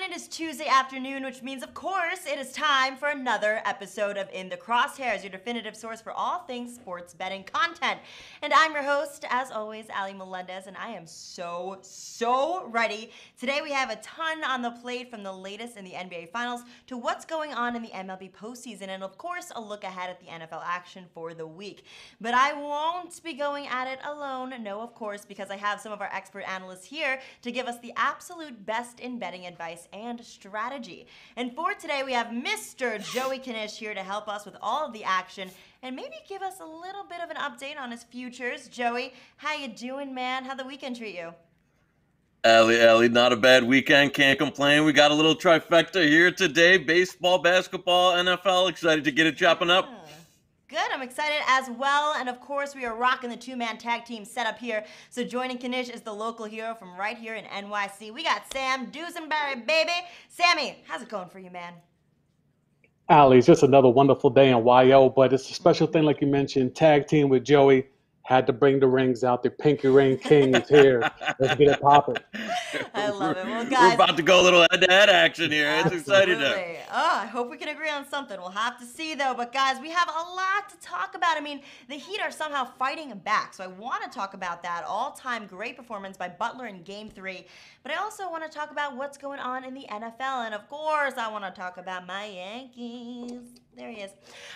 It is Tuesday afternoon, which means, of course, it is time for another episode of In The Crosshairs, your definitive source for all things sports betting content. And I'm your host, as always, Ali Melendez, and I am so ready. Today we have a ton on the plate, from the latest in the NBA Finals to what's going on in the MLB postseason, and of course, a look ahead at the NFL action for the week. But I won't be going at it alone, no, of course, because I have some of our expert analysts here to give us the absolute best in betting advice and strategy. And for today, we have Mr. Joey Knish here to help us with all of the action and maybe give us a little bit of an update on his futures. Joey, how you doing, man? How'd the weekend treat you? Allie, not a bad weekend. Can't complain. We got a little trifecta here today. Baseball, basketball, NFL. Excited to get it chopping up. Good, I'm excited as well. And of course, we are rocking the two-man tag team setup here. So joining Knish is the local hero from right here in NYC. We got Sam Dusenberry, baby. Sammy, how's it going for you, man? Ali, it's just another wonderful day in YO, but it's a special thing, like you mentioned, tag team with Joey. Had to bring the rings out. The Pinky Ring King is here. Let's get it popping. I love it. Well, guys, we're about to go a little head-to-head action here. Absolutely. It's exciting. I hope we can agree on something. We'll have to see, though. But, guys, we have a lot to talk about. I mean, the Heat are somehow fighting back, so I want to talk about that. All-time great performance by Butler in Game 3. But I also want to talk about what's going on in the NFL. And, of course, I want to talk about my Yankees. There he is.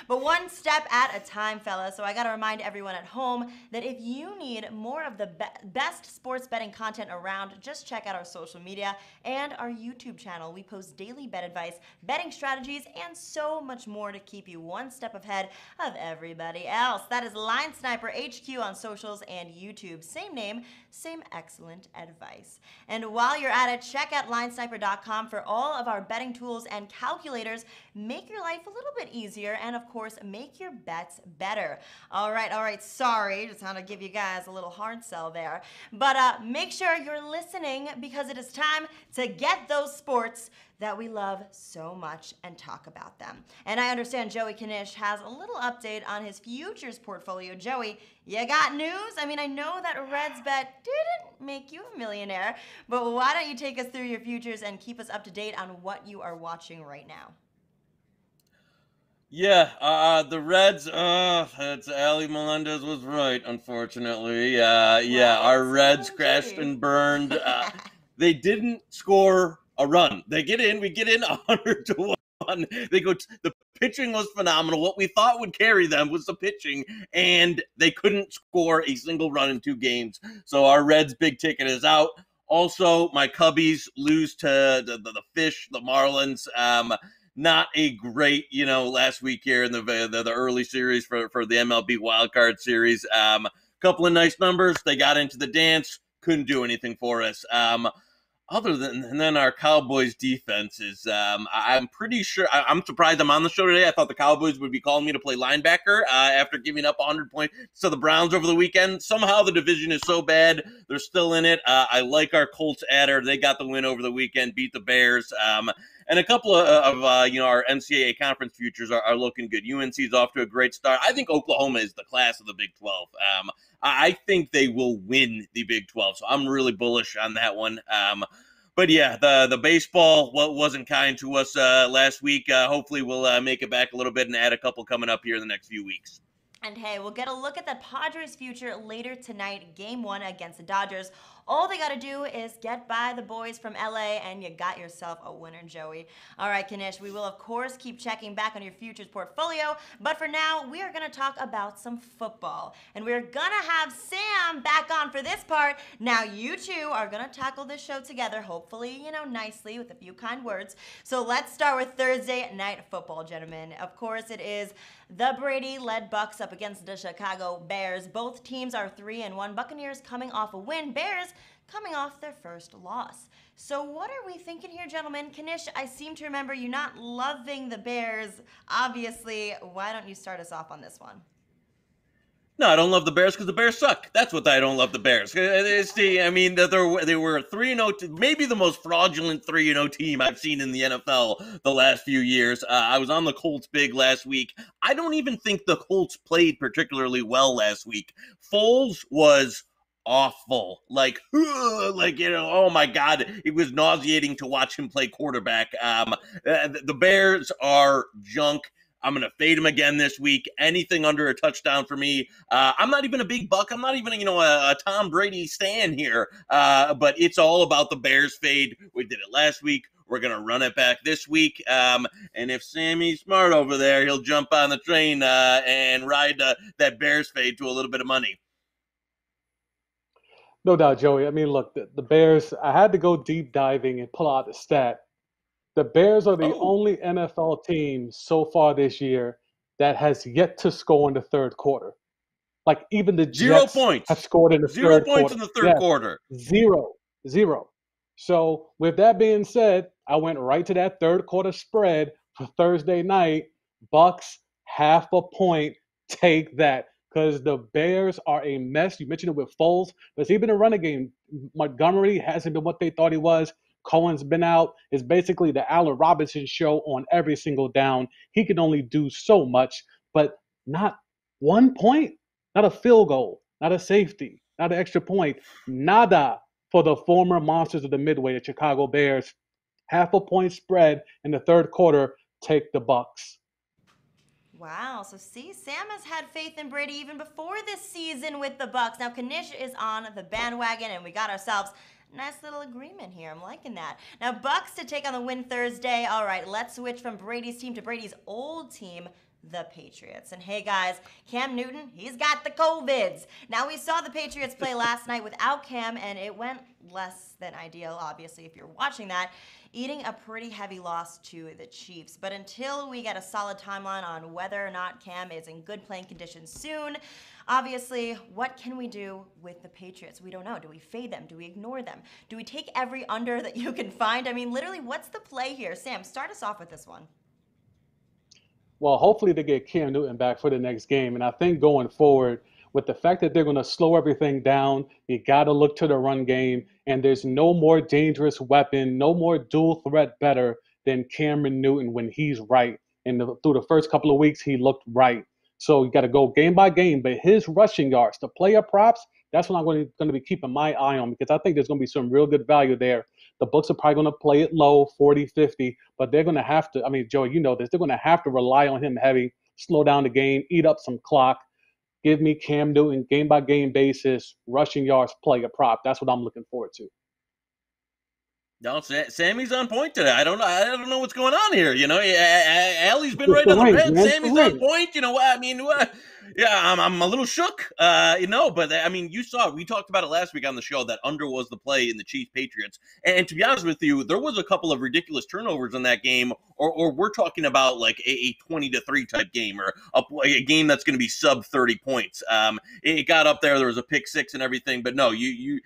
But one step at a time, fellas. So I got to remind everyone at home that if you need more of the best sports betting content around, just check out our social media and our YouTube channel. We post daily bet advice, betting strategies, and so much more to keep you one step ahead of everybody else. That is Line Sniper HQ on socials and YouTube. Same name, same excellent advice. And while you're at it, check out linesniper.com for all of our betting tools and calculators. Make your life a little bit easier, and of course, make your bets better. All right, sorry, just want to give you guys a little hard sell there. But make sure you're listening, because it is time to get those sports that we love so much and talk about them. And I understand Joey Knish has a little update on his futures portfolio. Joey, you got news? I mean, I know that Reds bet didn't make you a millionaire, but why don't you take us through your futures and keep us up to date on what you are watching right now? Yeah, the Reds, it's Ali Melendez was right, unfortunately. Our Reds crashed and burned. They didn't score a run. We get in 100-1. The pitching was phenomenal. What we thought would carry them was the pitching, and they couldn't score a single run in 2 games. So our Reds' big ticket is out. Also, my Cubbies lose to the Fish, the Marlins. Not a great, last week here in the early series for the MLB wildcard series. Couple of nice numbers. They got into the dance. Couldn't do anything for us. Other than our Cowboys defense is, I'm pretty sure, I'm surprised I'm on the show today. I thought the Cowboys would be calling me to play linebacker after giving up 100 points to the Browns over the weekend. Somehow the division is so bad. They're still in it. I like our Colts adder. They got the win over the weekend, beat the Bears. And a couple of our NCAA conference futures are looking good. UNC is off to a great start. I think Oklahoma is the class of the Big 12. I think they will win the Big 12, so I'm really bullish on that one. But yeah, the baseball wasn't kind to us last week. Hopefully we'll make it back a little bit and add a couple coming up here in the next few weeks. And hey, we'll get a look at the Padres' future later tonight, Game 1 against the Dodgers. All they got to do is get by the boys from LA, and you got yourself a winner, Joey. All right, Knish, we will, of course, keep checking back on your futures portfolio. But for now, we are going to talk about some football. And we're going to have Sam back on for this part. Now, you two are going to tackle this show together, hopefully, nicely with a few kind words. So let's start with Thursday Night Football, gentlemen. Of course, it is the Brady-led Bucs up against the Chicago Bears. Both teams are 3-1. Buccaneers coming off a win. Bears coming off their first loss. So what are we thinking here, gentlemen? Knish, I seem to remember you not loving the Bears. Obviously, why don't you start us off on this one? No, I don't love the Bears because the Bears suck. That's what I don't love the Bears. They were 3-0, maybe the most fraudulent 3-0 team I've seen in the NFL the last few years. I was on the Colts big last week. I don't even think the Colts played particularly well last week. Foles was awful. Like, oh my God, it was nauseating to watch him play quarterback. The Bears are junk. I'm going to fade him again this week. Anything under a touchdown for me. I'm not even a big buck. I'm not even, a Tom Brady stan here. But it's all about the Bears fade. We did it last week. We're going to run it back this week. And if Sammy's smart over there, he'll jump on the train and ride that Bears fade to a little bit of money. No doubt, Joey. I mean, look, the Bears, I had to go deep diving and pull out the stat. The Bears are the only NFL team so far this year that has yet to score in the third quarter. Like, even the Jets have scored in the third quarter. 0 points in the third quarter. Zero. So, with that being said, I went right to that third quarter spread for Thursday night. Bucks, half a point. Take that. Because the Bears are a mess. You mentioned it with Foles, but it's even a running game. Montgomery hasn't been what they thought he was. Cohen's been out. It's basically the Allen Robinson show on every single down. He can only do so much, but not 1 point, not a field goal, not a safety, not an extra point. Nada for the former monsters of the Midway, the Chicago Bears. Half a point spread in the third quarter. Take the Bucks. Wow, so see, Sam has had faith in Brady even before this season with the Bucks. Now, Knish is on the bandwagon, and we got ourselves a nice little agreement here. I'm liking that. Now, Bucks to take on the win Thursday. All right, let's switch from Brady's team to Brady's old team, the Patriots. And hey, guys, Cam Newton, he's got the COVIDs. Now, we saw the Patriots play last night without Cam, and it went less than ideal, obviously, if you're watching that, eating a pretty heavy loss to the Chiefs. But until we get a solid timeline on whether or not Cam is in good playing conditions soon, obviously, what can we do with the Patriots? We don't know. Do we fade them? Do we ignore them? Do we take every under that you can find? I mean, literally, what's the play here? Sam, start us off with this one. Well, hopefully they get Cam Newton back for the next game. And I think going forward, with the fact that they're going to slow everything down, you got to look to the run game. And there's no more dangerous weapon, no more dual threat better than Cameron Newton when he's right. And through the first couple of weeks, he looked right. So you got to go game by game. But his rushing yards, the player props, that's what I'm going to be keeping my eye on, because I think there's going to be some real good value there. The books are probably going to play it low, 40, 50, but they're going to have to, I mean, Joey, you know this, they're going to have to rely on him heavy, slow down the game, eat up some clock. Give me Cam Newton, game-by-game basis, rushing yards, player prop. That's what I'm looking forward to. No, Sammy's on point today. I don't know what's going on here. Allie's been right on the red. Sammy's on point. You know what I mean? Yeah, I'm a little shook. But I mean, you saw we talked about it last week on the show that under was the play in the Chiefs Patriots, and to be honest with you, there was a couple of ridiculous turnovers in that game, or we're talking about like a 20-3 type game, or a game that's going to be sub 30 points. It got up there. There was a pick six and everything, but no, you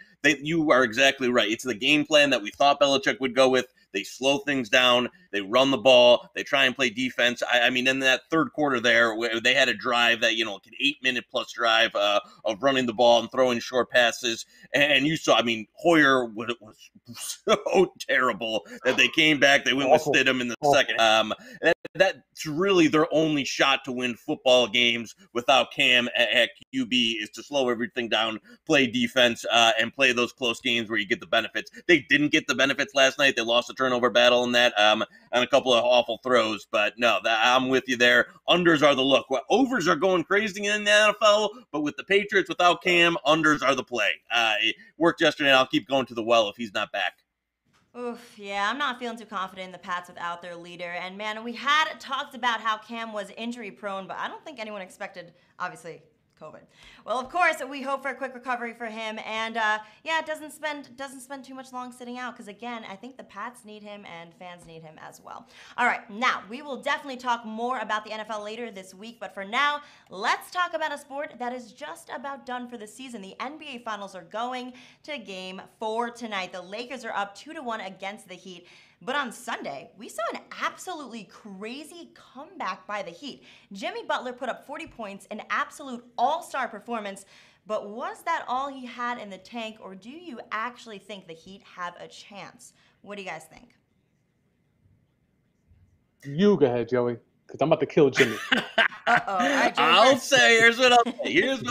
are exactly right. It's the game plan that we thought Belichick would go with. They slow things down. They run the ball. They try and play defense. I mean, in that third quarter there, where they had a drive that, an 8-minute plus drive of running the ball and throwing short passes. And you saw, I mean, Hoyer was so terrible that they came back. They went with Stidham in the second. That's really their only shot to win football games without Cam at QB, is to slow everything down, play defense, and play those close games where you get the benefits. They didn't get the benefits last night. They lost a turnover battle in that, and a couple of awful throws. But no, I'm with you there. Unders are the look. Overs are going crazy in the NFL, but with the Patriots without Cam, unders are the play. It worked yesterday, and I'll keep going to the well if he's not back. Oof, yeah, I'm not feeling too confident in the Pats without their leader. And man, we had talked about how Cam was injury prone, but I don't think anyone expected, obviously, COVID. Well, of course, we hope for a quick recovery for him, and yeah, it doesn't spend too much long sitting out, because again, I think the Pats need him and fans need him as well. All right, now we will definitely talk more about the NFL later this week, but for now, let's talk about a sport that is just about done for the season. The NBA Finals are going to Game 4 tonight. The Lakers are up 2-1 against the Heat. But on Sunday, we saw an absolutely crazy comeback by the Heat. Jimmy Butler put up 40 points, an absolute all-star performance. But was that all he had in the tank, or do you actually think the Heat have a chance? What do you guys think? You go ahead, Joey, because I'm about to kill Jimmy. Uh-oh. All right, Jimmy I'll say, here's what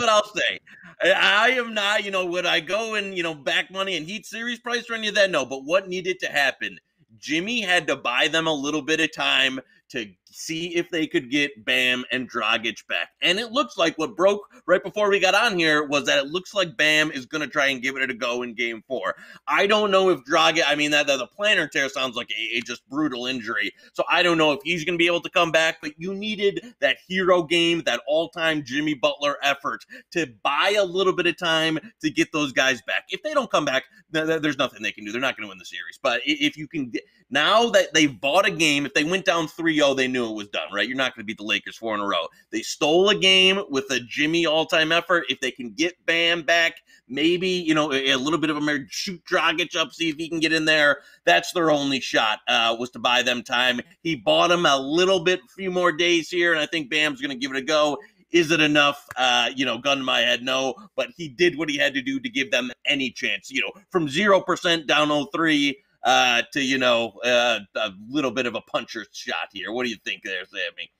I'll say. I am not, would I go and, back money and Heat series price or any of that? No, but what needed to happen? Jimmy had to buy them a little bit of time to see if they could get Bam and Dragic back. And it looks like what broke right before we got on here was that it looks like Bam is going to try and give it a go in game 4. I don't know if Dragic, the plantar tear sounds like a just brutal injury. So I don't know if he's going to be able to come back, but you needed that hero game, that all-time Jimmy Butler effort to buy a little bit of time to get those guys back. If they don't come back, there's nothing they can do. They're not going to win the series. But if you can, now that they've bought a game, if they went down 3-0, they knew it was done, right? You're not going to beat the Lakers 4 in a row. They stole a game with a Jimmy all-time effort. If they can get Bam back, maybe, a little bit of a shoot Dragic up, see if he can get in there. That's their only shot, was to buy them time. He bought them a little bit, few more days here, and I think Bam's going to give it a go. Is it enough? Gun to my head, no. But he did what he had to do to give them any chance. From 0% down 0-3 to, a little bit of a puncher's shot here. What do you think there, Sammy?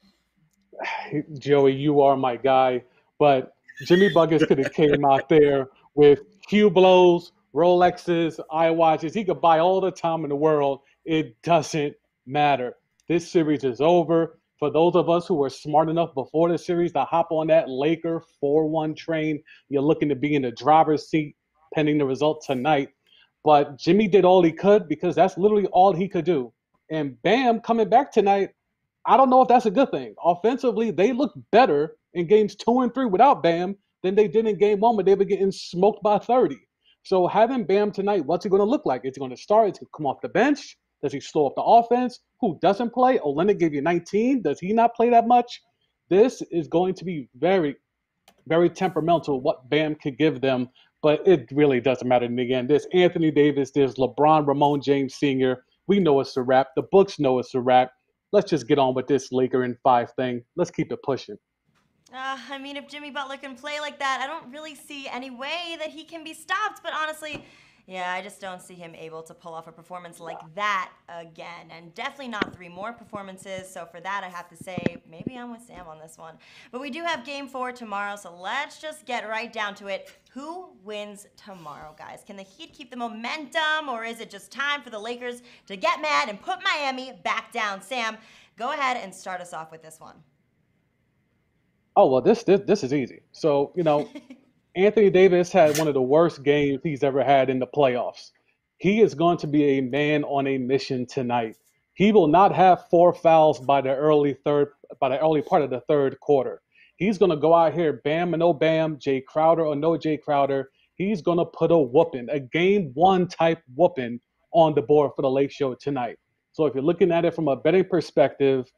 Joey, you are my guy. But Jimmy Buckets could have came out there with Hublots, Rolexes, iWatches. He could buy all the time in the world. It doesn't matter. This series is over. For those of us who were smart enough before the series to hop on that Laker 4-1 train, you're looking to be in the driver's seat pending the result tonight. But Jimmy did all he could because that's literally all he could do. And Bam coming back tonight, I don't know if that's a good thing. Offensively, they look better in games 2 and 3 without Bam than they did in game 1 when they were getting smoked by 30. So having Bam tonight, what's he going to look like? Is he going to start? Is he going to come off the bench? Does he slow up the offense? Who doesn't play? Olenek gave you 19. Does he not play that much? This is going to be very, very temperamental what Bam could give them, but it really doesn't matter. And again, there's Anthony Davis, there's LeBron, Ramon James Sr. We know it's a wrap. The books know it's a wrap. Let's just get on with this Laker in 5 thing. Let's keep it pushing. If Jimmy Butler can play like that, I don't really see any way that he can be stopped. But honestly, yeah, I just don't see him able to pull off a performance like that again. And definitely not 3 more performances. So for that, I have to say, maybe I'm with Sam on this one. But we do have game 4 tomorrow, so let's just get right down to it. Who wins tomorrow, guys? Can the Heat keep the momentum, or is it just time for the Lakers to get mad and put Miami back down? Sam, go ahead and start us off with this one. Oh, well, this is easy. So, Anthony Davis had one of the worst games he's ever had in the playoffs. He is going to be a man on a mission tonight. He will not have 4 fouls by the early part of the third quarter. He's going to go out here, Bam or no Bam, Jay Crowder or no Jay Crowder. He's going to put a whooping, a game 1 type whooping on the board for the Lake Show tonight. So if you're looking at it from a betting perspective,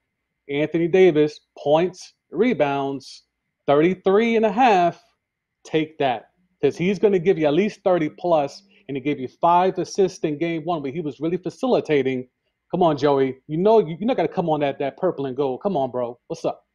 Anthony Davis, points, rebounds, 33 and a half, take that. Because he's going to give you at least 30 plus, and he gave you 5 assists in game 1, but he was really facilitating. Come on, Joey. You're not going to come on that purple and gold. Come on, bro. What's up?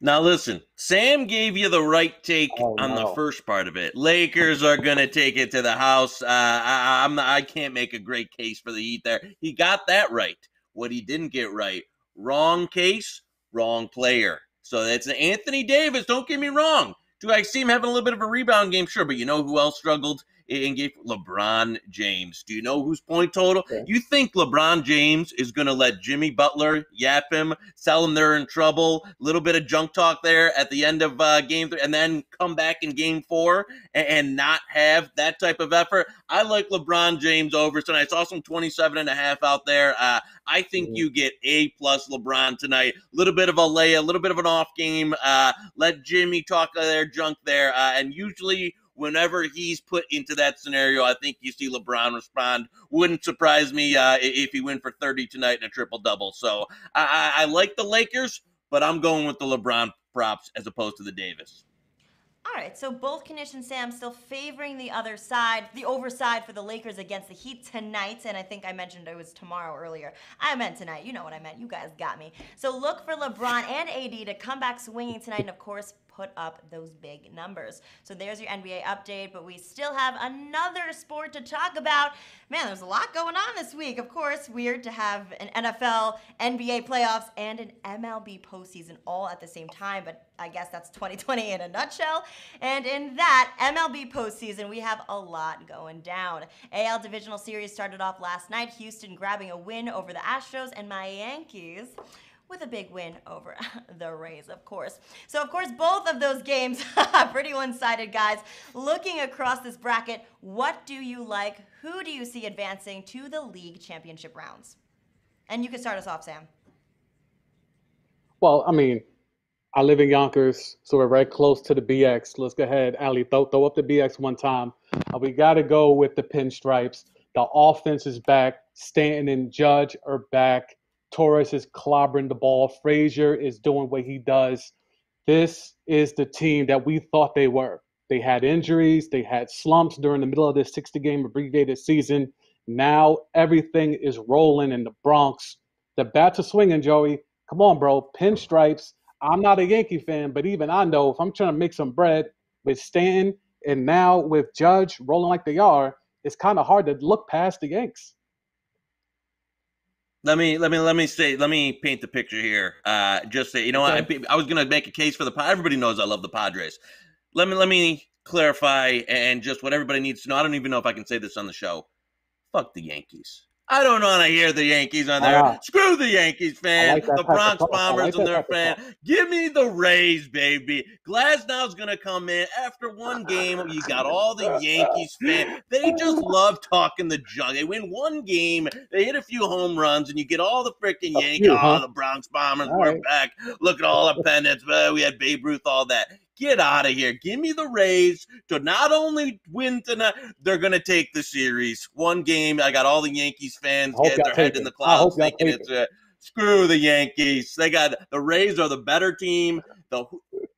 Now listen, Sam gave you the right take on the first part of it. Lakers are going to take it to the house. I can't make a great case for the Heat there. He got that right. What he didn't get right, wrong case, wrong player. So that's Anthony Davis. Don't get me wrong. Do I see him having a little bit of a rebound game? Sure, but you know who else struggled in game? LeBron James. Do you know whose point total? Okay. You think LeBron James is going to let Jimmy Butler yap him, tell him they're in trouble, a little bit of junk talk there at the end of game 3, and then come back in game 4 and not have that type of effort? I like LeBron James over tonight. I saw some 27.5 out there. I think you get A+ LeBron tonight. A little bit of a lay, a little bit of an off game. Let Jimmy talk their junk there. And usually whenever he's put into that scenario, I think you see LeBron respond. Wouldn't surprise me if he went for 30 tonight in a triple-double. So I like the Lakers, but I'm going with the LeBron props as opposed to the Davis. All right, so both Knish and Sam still favoring the other side, the overside for the Lakers against the Heat tonight. And I think I mentioned it was tomorrow earlier. I meant tonight. You know what I meant. You guys got me. So look for LeBron and AD to come back swinging tonight and, of course, put up those big numbers. So there's your NBA update, but we still have another sport to talk about. Man, there's a lot going on this week. Of course, weird to have an NFL, NBA playoffs, and an MLB postseason all at the same time, but I guess that's 2020 in a nutshell. And in that MLB postseason, we have a lot going down. AL Divisional Series started off last night, Houston grabbing a win over the Astros, and my Yankees with a big win over the Rays, of course. So, of course, both of those games pretty one-sided, guys. Looking across this bracket, what do you like? Who do you see advancing to the league championship rounds? And you can start us off, Sam. Well, I mean, I live in Yonkers, so we're right close to the BX. Let's go ahead, Ali, throw up the BX one time. We got to go with the pinstripes. The offense is back. Stanton and Judge are back. Torres is clobbering the ball. Frazier is doing what he does. This is the team that we thought they were. They had injuries. They had slumps during the middle of this 60-game abbreviated season. Now everything is rolling in the Bronx. The bats are swinging, Joey. Come on, bro. Pinstripes. I'm not a Yankee fan, but even I know if I'm trying to make some bread with Stanton and now with Judge rolling like they are, it's kind of hard to look past the Yanks. Let me paint the picture here. Just say, you know what? I was gonna make a case for the Padres. Everybody knows I love the Padres. Let me clarify and just what everybody needs to know. I don't even know if I can say this on the show. Fuck the Yankees. I don't want to hear the Yankees on there. Screw the Yankees fan, like the Bronx Bombers and their fan. Give me the Rays, baby. Glasnow's going to come in after one game. You got all the Yankees fans. They just love talking the junk. They win one game. They hit a few home runs, and you get all the freaking Yankees. Oh, the Bronx Bombers, we're back. Look at all the pennants. We had Babe Ruth, all that. Get out of here. Give me the Rays to not only win tonight, they're going to take the series. One game, I got all the Yankees fans getting their head in the clouds thinking it's screw the Yankees. They got the Rays are the better team. The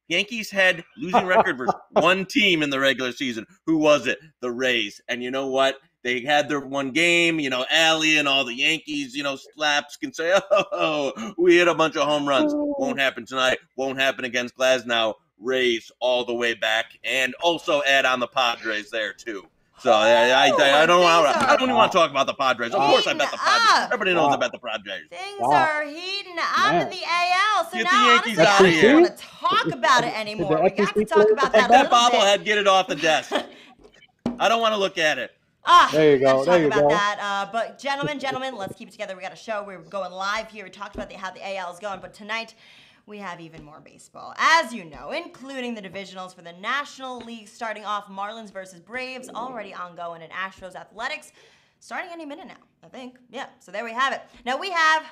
Yankees had losing record versus one team in the regular season. Who was it? The Rays. And you know what? They had their one game, Allie and all the Yankees, slaps can say, oh, we hit a bunch of home runs. Won't happen tonight. Won't happen against Glasnow. Rays all the way back, and also add on the Padres there too. So I don't even want to talk about the Padres. Of course, I bet the Padres. Everybody knows I bet the Padres. Things are heating up in the AL. So get now, the Yankees honestly, out of I here. don't want to talk about it anymore. We got to talk about that a little bobblehead, get it off the desk. I don't want to look at it. There you go. Let's talk about that. But gentlemen, let's keep it together. We got a show. We're going live here. We talked about how the AL is going, but tonight we have even more baseball, as you know, including the divisionals for the National League starting off. Marlins versus Braves already ongoing, and Astros Athletics starting any minute now, I think. Yeah, so there we have it. Now we have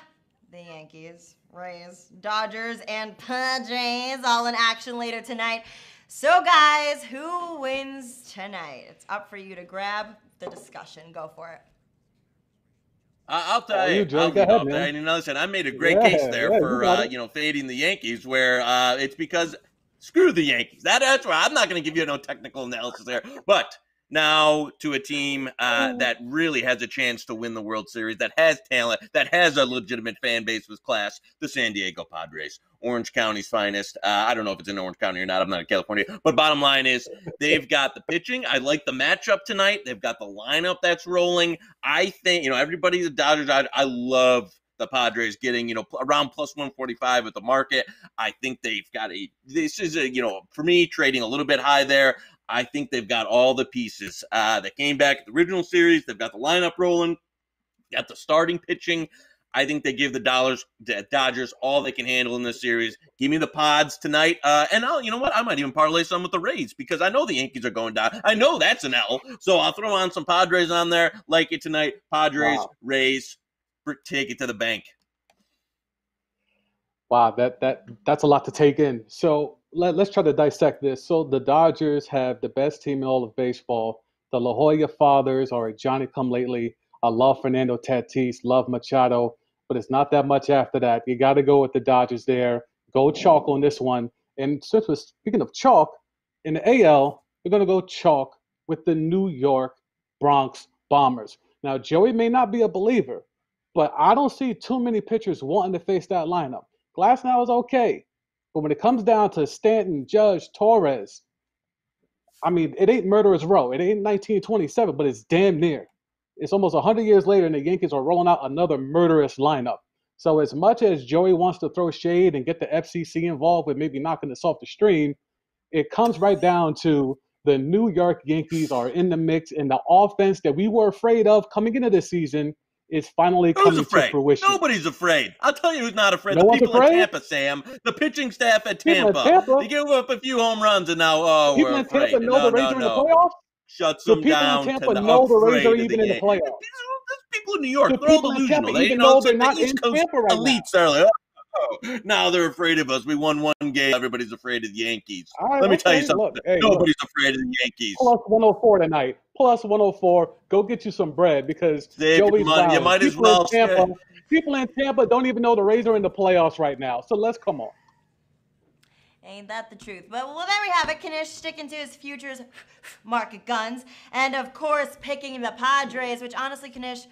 the Yankees, Rays, Dodgers, and Padres all in action later tonight. So guys, who wins tonight? It's up for you to grab the discussion. Go for it. I'll tell you. Listen, I made a great case there for fading the Yankees, where it's because screw the Yankees. That's why I'm not going to give you no technical analysis there. But now to a team that really has a chance to win the World Series, that has talent, that has a legitimate fan base with class, the San Diego Padres, Orange County's finest. I don't know if it's in Orange County or not. I'm not in California. But bottom line is they've got the pitching. I like the matchup tonight. They've got the lineup that's rolling. I think, everybody, the Dodgers, I love the Padres getting, around plus 145 at the market. I think they've got for me, trading a little bit high there. I think they've got all the pieces. They came back at the original series. They've got the lineup rolling, got the starting pitching. I think they give the Dodgers all they can handle in this series. Give me the Pods tonight. And you know what? I might even parlay some with the Rays because I know the Yankees are going down. I know that's an L. So I'll throw on some Padres on there. Like it tonight. Padres, Rays, take it to the bank. Wow, that's a lot to take in. So let's try to dissect this. So the Dodgers have the best team in all of baseball. The La Jolla fathers are a Johnny-come-lately. I love Fernando Tatis, love Machado, but it's not that much after that. You got to go with the Dodgers there. Go chalk on this one. And since we're speaking of chalk, in the AL, we're going to go chalk with the New York Bronx Bombers. Now, Joey may not be a believer, but I don't see too many pitchers wanting to face that lineup. Glasnow is okay, But when it comes down to Stanton, Judge, Torres, I mean, it ain't murderer's row. It ain't 1927, but it's damn near. It's almost 100 years later, and the Yankees are rolling out another murderous lineup. So as much as Joey wants to throw shade and get the FCC involved with maybe knocking this off the stream, it comes right down to the New York Yankees are in the mix, and the offense that we were afraid of coming into this season is finally Who's coming afraid? to fruition. Nobody's afraid. I'll tell you who's not afraid. No The one's people afraid? in Tampa, Sam. The pitching staff at People in Tampa. Tampa? They gave up a few home runs, and now, People we're in afraid. Tampa know the Rays are in the playoffs? Shuts Do them people in down Tampa to know the Rays are afraid of even the in the game. playoffs? There's people in New York. Do They're all people in delusional. Tampa They, even you know, know it's they're like the not in East Coast Tampa right now? elites are like, oh, now they're afraid of us. We won one game. Everybody's afraid of the Yankees. All right, Let me tell you okay, something. look, hey, Nobody's afraid of the Yankees. plus 104 tonight. Plus 104. Go get you some bread because Save your Joey's money. You wilding. might as well stay. People in Tampa don't even know the Rays are in the playoffs right now. So let's come on. Ain't that the truth? But well, there we have it. Knish sticking to his futures market guns. And of course, picking the Padres, which honestly, Knish,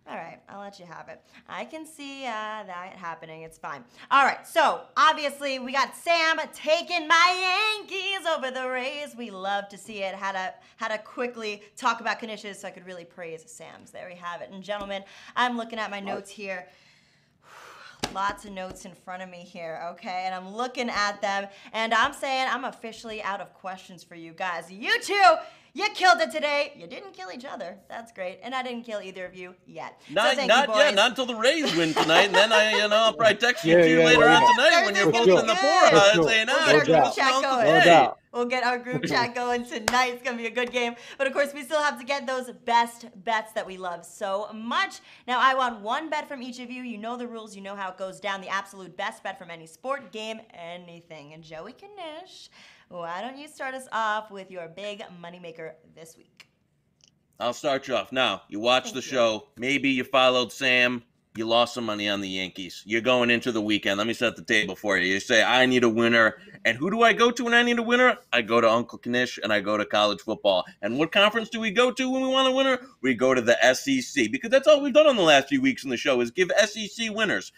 all right, I'll let you have it. I can see that happening. It's fine. All right, so obviously we got Sam taking my Yankees over the Rays. We love to see it. Had to quickly talk about Knish's so I could really praise Sam's. There we have it. And gentlemen, I'm looking at my notes here. Lots of notes in front of me here, okay? And I'm looking at them, and I'm saying I'm officially out of questions for you guys. You two, you killed it today. You didn't kill each other. That's great. And I didn't kill either of you yet. Not you, yet. boys. Not until the Rays win tonight, and then I'll probably text you later on tonight when you're both in the forum saying, we'll get our group chat going. No doubt. We'll get our group chat going tonight. It's going to be a good game. But, of course, we still have to get those best bets that we love so much. Now, I want one bet from each of you. You know the rules. You know how it goes down. The absolute best bet from any sport, game, anything. And Joey Knish, why don't you start us off with your big moneymaker this week? I'll start you off. Now, you watched the show. Maybe you followed Sam. You lost some money on the Yankees. You're going into the weekend. Let me set the table for you. You say, I need a winner. And who do I go to when I need a winner? I go to Uncle Knish and I go to college football. And what conference do we go to when we want a winner? We go to the SEC. Because that's all we've done on the last few weeks in the show is give SEC winners.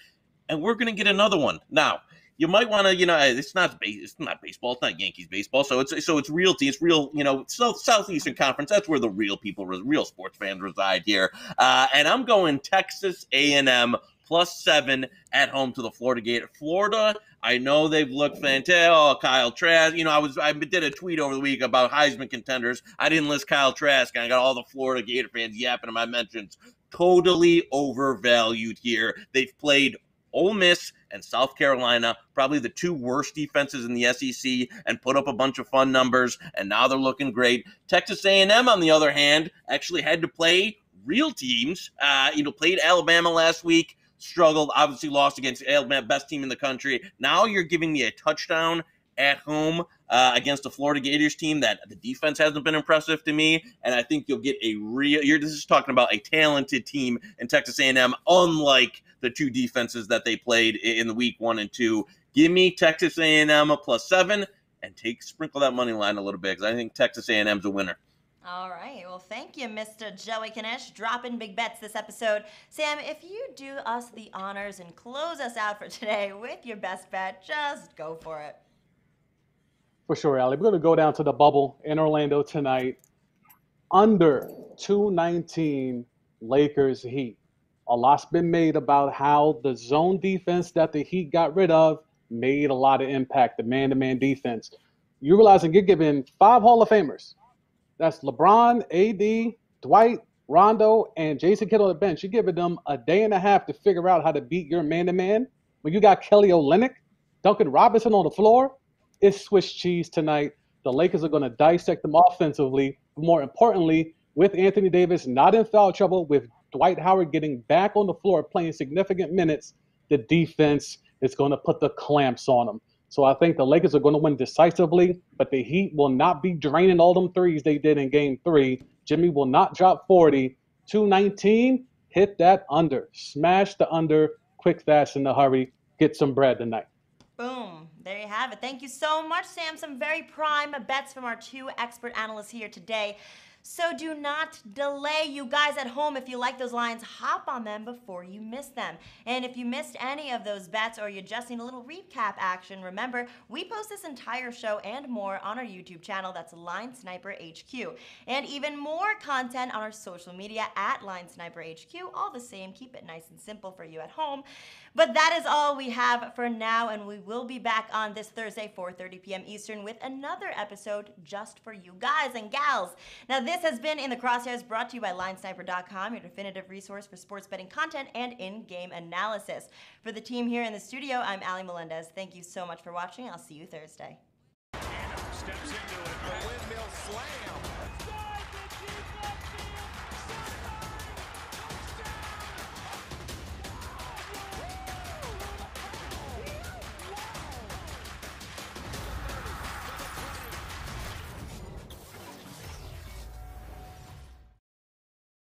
And we're going to get another one. Now, you might want to, it's not baseball, it's not Yankees baseball, so it's real teams, real, Southeastern Conference. That's where the real people, real sports fans reside here. And I'm going Texas A&M +7 at home to the Florida Gators. Florida, I know they've looked fantastic. Oh, Kyle Trask. I did a tweet over the week about Heisman contenders. I didn't list Kyle Trask, and I got all the Florida Gator fans yapping in my mentions. Totally overvalued here. They've played Ole Miss and South Carolina, probably the two worst defenses in the SEC, and put up a bunch of fun numbers, and now they're looking great. Texas A&M, on the other hand, actually had to play real teams. Played Alabama last week, struggled, obviously lost against Alabama, best team in the country. Now you're giving me a touchdown at home against the Florida Gators team that the defense hasn't been impressive to me, and I think you'll get this is talking about a talented team in Texas A&M, unlike the two defenses that they played in the week 1 and 2. Give me Texas A&M +7 and sprinkle that money line a little bit because I think Texas A&M's a winner. All right. Well, thank you, Mr. Joey Knish, dropping big bets this episode. Sam, if you do us the honors and close us out for today with your best bet, just go for it. For sure, Allie. We're going to go down to the bubble in Orlando tonight. Under 219 Lakers Heat. A lot's been made about how the zone defense that the Heat got rid of made a lot of impact, the man-to-man defense. You realizing you're giving 5 Hall of Famers. That's LeBron, AD, Dwight, Rondo, and Jason Kidd on the bench. You're giving them a day and a half to figure out how to beat your man-to-man. When you got Kelly Olynyk, Duncan Robinson on the floor, it's Swiss cheese tonight. The Lakers are going to dissect them offensively. More importantly, with Anthony Davis not in foul trouble, with Dwight Howard getting back on the floor, playing significant minutes, the defense is going to put the clamps on them. So I think the Lakers are going to win decisively, but the Heat will not be draining all them threes they did in Game 3. Jimmy will not drop 40. 219, hit that under. Smash the under, quick, fast, in a hurry. Get some bread tonight. Boom. There you have it. Thank you so much, Sam. Some very prime bets from our two expert analysts here today. So do not delay. You guys at home, if you like those lines, hop on them before you miss them. And if you missed any of those bets or you just need a little recap action, remember, we post this entire show and more on our YouTube channel. That's Line Sniper HQ. And even more content on our social media at Line Sniper HQ. All the same, keep it nice and simple for you at home. But that is all we have for now, and we will be back on this Thursday, 4:30 p.m. Eastern, with another episode just for you guys and gals. Now, this has been In The Crosshairs, brought to you by LineSniper.com, your definitive resource for sports betting content and in-game analysis. For the team here in the studio, I'm Ali Melendez. Thank you so much for watching. I'll see you Thursday. Steps into it. The windmill slam.